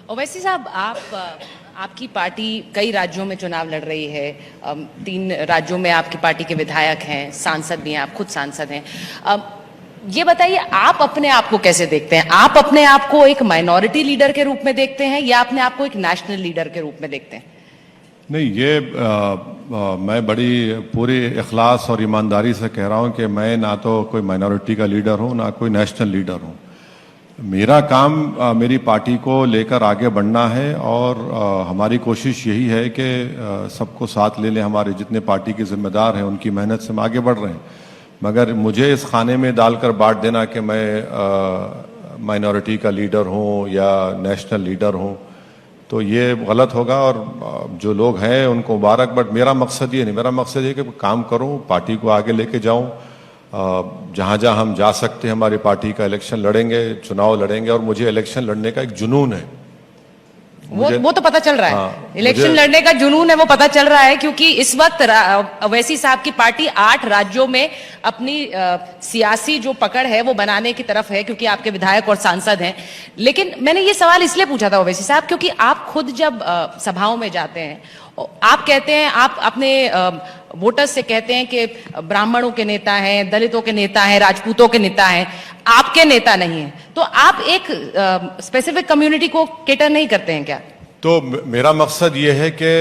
ओवैसी साहब, आपकी पार्टी कई राज्यों में चुनाव लड़ रही है। 3 राज्यों में आपकी पार्टी के विधायक हैं, सांसद भी हैं, आप खुद सांसद हैं। ये बताइए, आप अपने आप को कैसे देखते हैं? आप अपने आप को एक माइनॉरिटी लीडर के रूप में देखते हैं या अपने आप को एक नेशनल लीडर के रूप में देखते हैं? नहीं, ये मैं बड़ी पूरी इखलास और ईमानदारी से कह रहा हूं कि मैं ना तो कोई माइनॉरिटी का लीडर हूं ना कोई नेशनल लीडर हूं। मेरा काम मेरी पार्टी को लेकर आगे बढ़ना है और हमारी कोशिश यही है कि सबको साथ ले लें। हमारे जितने पार्टी के जिम्मेदार हैं उनकी मेहनत से हम आगे बढ़ रहे हैं, मगर मुझे इस खाने में डालकर बांट देना कि मैं माइनॉरिटी का लीडर हूं या नेशनल लीडर हूं, तो ये गलत होगा। और जो लोग हैं उनको मुबारक, बट मेरा मकसद ये नहीं। मेरा मकसद ये कि काम करूं, पार्टी को आगे लेके जाऊं, जहां जहां हम जा सकते हैं हमारी पार्टी का इलेक्शन लड़ेंगे, चुनाव लड़ेंगे। और मुझे इलेक्शन लड़ने का एक जुनून है। वो तो पता चल रहा है। हाँ, इलेक्शन लड़ने का जुनून है, वो पता चल रहा है, क्योंकि इस वक्त ओवैसी साहब की पार्टी 8 राज्यों में अपनी सियासी जो पकड़ है वो बनाने की तरफ है, क्योंकि आपके विधायक और सांसद हैं। लेकिन मैंने ये सवाल इसलिए पूछा था ओवैसी साहब, क्योंकि आप खुद जब सभाओं में जाते हैं, आप कहते हैं, आप अपने वोटर्स से कहते हैं कि ब्राह्मणों के नेता हैं, दलितों के नेता हैं, राजपूतों के नेता हैं, आपके नेता नहीं है। तो आप एक स्पेसिफिक कम्युनिटी को केटर नहीं करते हैं क्या? तो मेरा मकसद ये है कि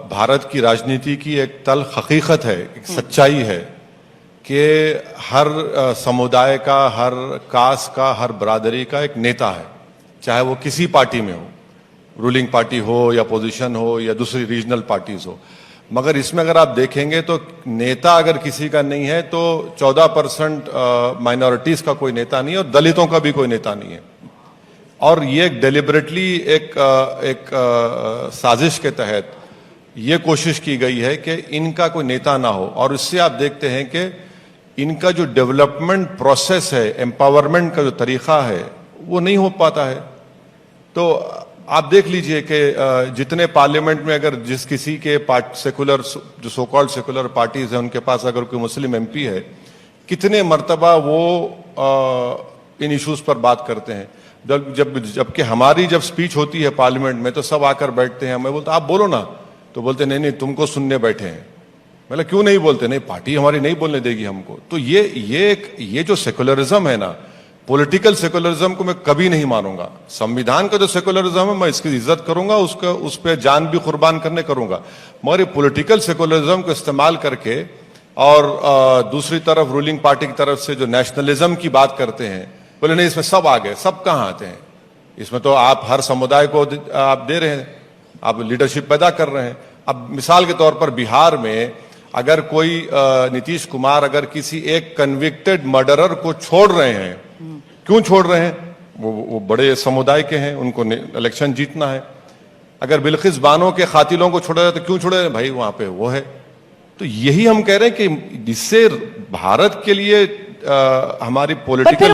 भारत की राजनीति की एक तल्ख हकीकत है, एक सच्चाई है कि हर समुदाय का, हर कास्ट का, हर बरादरी का एक नेता है, चाहे वो किसी पार्टी में हो, रूलिंग पार्टी हो या पोजीशन हो या दूसरी रीजनल पार्टीज हो। मगर इसमें अगर आप देखेंगे तो नेता अगर किसी का नहीं है तो 14% माइनॉरिटीज का कोई नेता नहीं है और दलितों का भी कोई नेता नहीं है। और ये डेलिबरेटली एक साजिश के तहत ये कोशिश की गई है कि इनका कोई नेता ना हो। और इससे आप देखते हैं कि इनका जो डेवलपमेंट प्रोसेस है, एम्पावरमेंट का जो तरीका है, वो नहीं हो पाता है। तो आप देख लीजिए कि जितने पार्लियामेंट में अगर जिस किसी के सेकुलर, जो सो कॉल्ड सेकुलर पार्टीज हैं, उनके पास अगर कोई मुस्लिम एमपी है, कितने मर्तबा वो इन इश्यूज पर बात करते हैं। जबकि हमारी जब स्पीच होती है पार्लियामेंट में तो सब आकर बैठते हैं। मैं बोलता आप बोलो ना, तो बोलते नहीं नहीं तुमको सुनने बैठे हैं। मतलब क्यों नहीं बोलते? नहीं, पार्टी हमारी नहीं बोलने देगी हमको। तो ये जो सेकुलरिज्म है ना, पॉलिटिकल सेकुलरिज्म को मैं कभी नहीं मानूंगा। संविधान का जो सेकुलरिज्म है मैं इसकी इज्जत करूंगा, उस पर जान भी कुर्बान करने करूंगा। मगर ये पॉलिटिकल सेकुलरिज्म को इस्तेमाल करके और दूसरी तरफ रूलिंग पार्टी की तरफ से जो नेशनलिज्म की बात करते हैं, बोले नहीं इसमें सब आ गए। सब कहाँ आते हैं इसमें? तो आप हर समुदाय को आप दे रहे हैं, आप लीडरशिप पैदा कर रहे हैं। अब मिसाल के तौर पर बिहार में अगर कोई नीतीश कुमार अगर किसी एक कन्विक्टेड मर्डरर को छोड़ रहे हैं, क्यों छोड़ रहे हैं? वो बड़े समुदाय के हैं, उनको इलेक्शन जीतना है। अगर बिल्किस बानो के कातिलों को छोड़ा जाए तो क्यों छोड़े? भाई वहां पे वो है। तो यही हम कह रहे हैं कि इससे भारत के लिए हमारी पॉलिटिकल